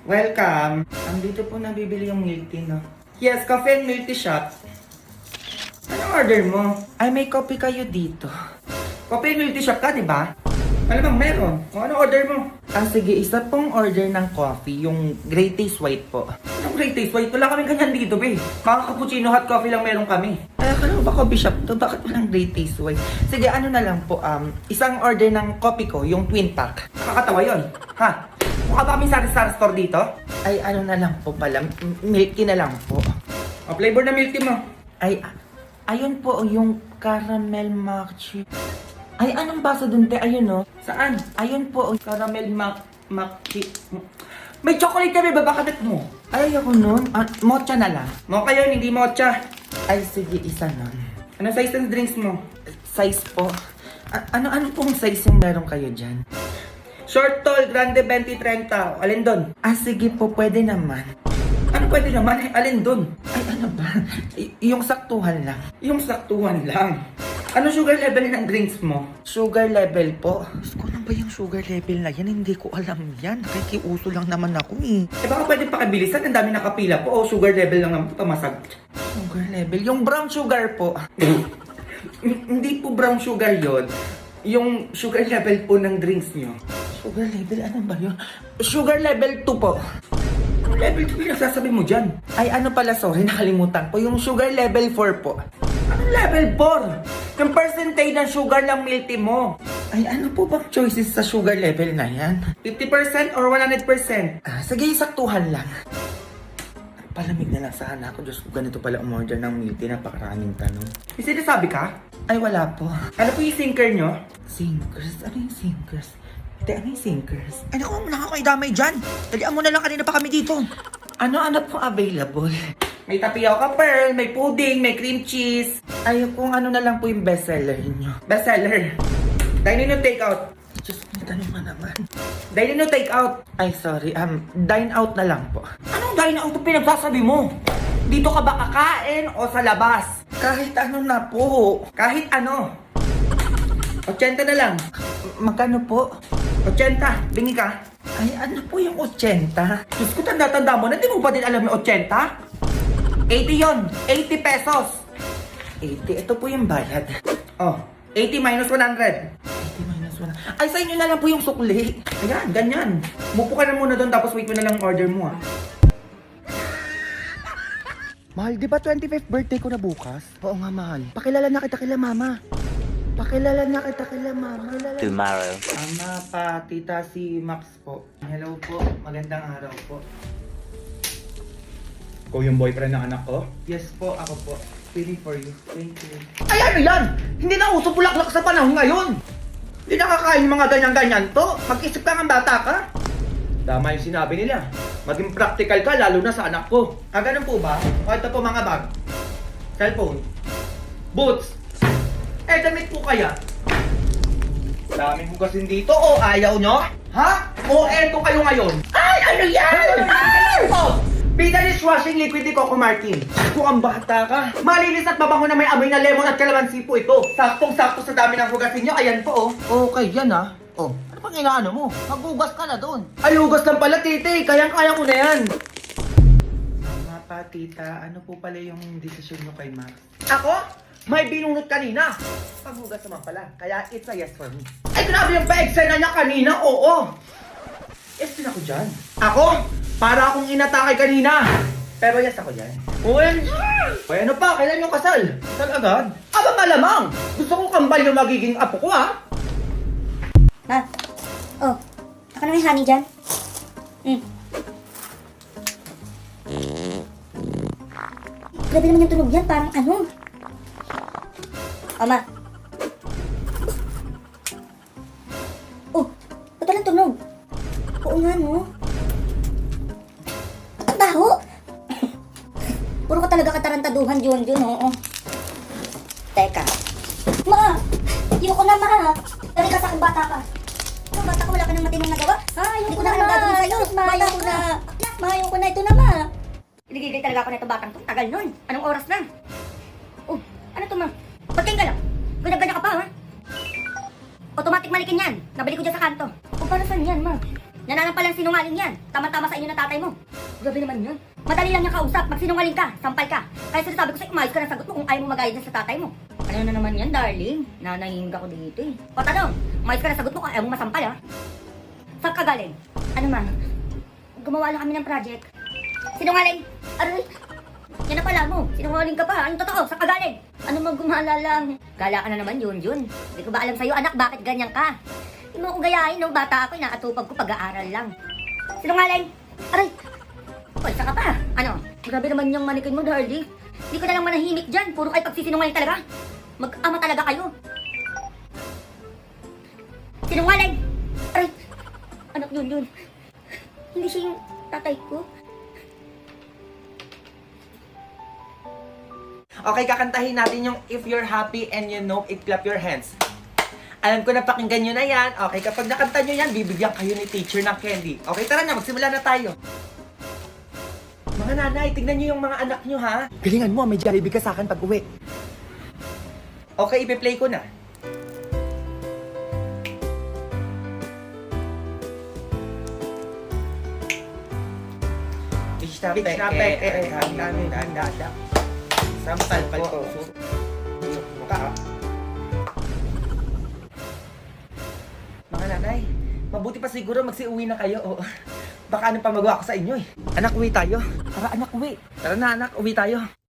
Welcome. Andito po nabibili yung milk tea, no? Yes, coffee and milk tea shop. Anong order mo? Ay, may coffee kayo dito. Coffee and milk tea shop ka, di ba? Ano bang meron? O ano order mo? Sige, isa pong order ng coffee, yung Grey Taste White po. Anong Grey Taste White? Wala kaming ganyan dito, be. Mga cappuccino hot coffee lang meron kami. Ay, akala mo ba coffee shop to? Bakit walang Grey Taste White? Sige, ano na lang po, isang order ng coffee ko, yung twin pack. Nakakatawa yun, ha? Mukha ba kami sari-sari store dito? Ay, ano na lang po pala, milk tea na lang po. O, flavor na milk tea mo? Ay, ayun po, yung caramel macchi. Ay, anong baso dun, te? Ayun, no? Saan? Ayun po, caramel macchi. May chocolate kami, babakatit mo. Ay, ako nun. Mocha na lang. Mocha yun, hindi mocha. Ay, sige, isa nun. Ano size ng drinks mo? Size po. Ano pong size yung meron kayo dyan? Short, tall, grande, 20, 30. Alin dun? Sige po, pwede naman. Ano pwede naman? Alin dun? Ay, ano ba? Yung saktuhan lang. Yung saktuhan lang. Ano sugar level ng drinks mo? Sugar level po? Gusto ko lang ba yung sugar level na yan? Hindi ko alam yan. Nakikiuso lang naman ako eh. Baka pwede pakibilisan. Ang dami nakapila po. O sugar level lang naman. Pamasag. Sugar level? Yung brown sugar po. Hindi po brown sugar yon. Yung sugar level po ng drinks nyo. Sugar level? Ano ba yun? Sugar level 2 po. Ano level 2 yung sasabi mo dyan? Ay ano pala, sorry, nakalimutan po. Yung sugar level 4 po. Anong level 4? Yung percentage ng sugar ng milk tea mo. Ay ano po bang choices sa sugar level na yan? 50% or 100%? Sige, saktuhan lang. Palamig na lang sana ako. Diyos ko, ganito pala umorder ng milk tea. Napakaraming tanong. May sinasabi ka? Ay wala po. Ano po yung sinker nyo? Sinkers? Ano yung sinkers? Ano yung sinkers? Ay naku, nakakaidamay dyan. Dalian mo na lang, kanina pa kami dito. Ano po available? May tapioca pearl, may pudding, may cream cheese. Ay, kung ano na lang po yung bestseller niyo. Bestseller. Dine in o take out? Diyos ko, tanong mo naman. Dine in o take out? Ay, sorry. Dine out na lang po. Anong dine out ang pinagsasabi mo? Dito ka ba kakain o sa labas? Kahit ano na po. Kahit ano. 80 na lang. Magkano po? 80. Bingi ka? Ay, ano po yung 80? Diyos ko, tanda-tanda mo na. Di mo pa din alam yung 80? 80 yon, 80 pesos. 80, ito po yung bayad. Oh, 80 minus 100. 80 minus 100. Ay, sa inyo na lang po yung sukli. Ayan, ganyan. Mupo ka na muna doon tapos wait mo na lang order mo, Mahal, di ba 25th birthday ko na bukas? Oo nga, mahal. Pakilala na kita kila mama. Pakilala na kita kila mama. Tomorrow. Ama pa, tita, si Max po. Hello po, magandang araw po. Ikaw yung boyfriend ng anak ko? Yes po, ako po. Pili for you. Thank you. Ay, ano yan? Hindi na uso bulaklak sa panahon ngayon. Hindi nakakain mga ganyan-ganyan to. Mag-isip ka ng bata ka. Tama yung sinabi nila. Maging practical ka, lalo na sa anak ko. Ganun po ba? O ito po mga bag. Cellphone. Boots. Damit po kaya. Dami hugasin dito o ayaw nyo? Ha? O eto kayo ngayon? Ay, ano yan? Oh! Bida dishwashing liquid ni Coco Martin. Kung ang bata ka. Malinis at mabango na may amoy na lemon at kalamansi po ito. Saktong-sakto sa dami ng hugasin nyo. Ayan po, Okay, yan Oh, ano pang inaano mo? Maghugas ka na doon. Ay, hugas lang pala, titi. Kayang-kaya ko na yan. Mama pa, tita, ano po pala yung desisyon nyo kay Max? Ako? May binunot kanina. Paghugas naman pala, kaya it's a yes for me. Ay, grabe yung pa-eksena niya kanina, oo. Yes din ako dyan. Ako? Para akong inatake kanina. Pero yes ako dyan. OMG! Ay, ano pa? Kailan yung kasal? Saan agad? Aba malamang! Gusto ko kambal yung magiging apo ko, ha? Ma, ako na may honey dyan. Grabe naman yung tunog yan, parang ano. Ma. Ba't walang tunog? Oo nga, no? Ang baho! Puro ka talaga katarantaduhan, Jun, oo. Teka. Ma! Ayoko na, ma! Dali ka sa aking bata ka. Ikaw, bata ko, wala ka nang matinong nagawa? Hindi ko na alam gagawin sa'yo. Ayoko na. Ayoko na, ito na, ma. Iligigay talaga ako na ito batang to. Tagal nun. Anong oras na? Ano to, ma? Pagkain ka lang. Ganyan-ganyan ka pa, ha? Automatic manikin yan. Nabili ko dyan sa kanto. Para saan yan, ma? Nananampalang sinungaling yan. Tama-tama sa inyo ng tatay mo. Grabe naman yun. Madali lang niya kausap. Magsinungaling ka, sampal ka. Kaya sinasabi ko sa'yo, umayos ka ng sagot mo kung ayaw mo magayad dyan sa tatay mo. Ano na naman yan, darling? Nanahingin ka ko dito eh. Patanong, umayos ka ng sagot mo kung ayaw mo masampal ha. Saan ka galing? Ano ma? Gumawa lang kami ng project. Sinungaling! Aroy! Yan na pala mo. Sinungaling ka pa. Anong totoo? Saan ka galing? Ano magumala lang? Gala ka na naman yun. Hindi ko ba alam sa'yo, anak, bakit ganyan ka? Hindi mo akong gayahin nung bata ako, inaatupag ko pag-aaral lang. Sinungaling! Aray! Hoy, saka pa! Ano? Grabe naman yung manikin mo, darling. Hindi ko na lang manahimik dyan. Puro kayo pagsisinungaling talaga. Mag-ama talaga kayo. Sinungaling! Aray! Anak yun. Hindi siya yung tatay ko. Okay, kakantahin natin yung If You're Happy and You Know It, Clap Your Hands. Alam ko na pakinggan nyo na yan. Okay, kapag nakanta nyo yan, bibigyan kayo ni teacher ng candy. Okay, tara na, magsimula na tayo. Mga nanay, tignan nyo yung mga anak nyo ha. Galingan mo, may Jollibee ka sa akin pag uwi. Okay, ipi-play ko na. Sampal po. Mga nanay, mabuti pa siguro magsiuwi na kayo. O, baka ano pa magawa ko sa inyo eh. Anak, uwi tayo. Tara anak, uwi. Tara na anak, uwi tayo.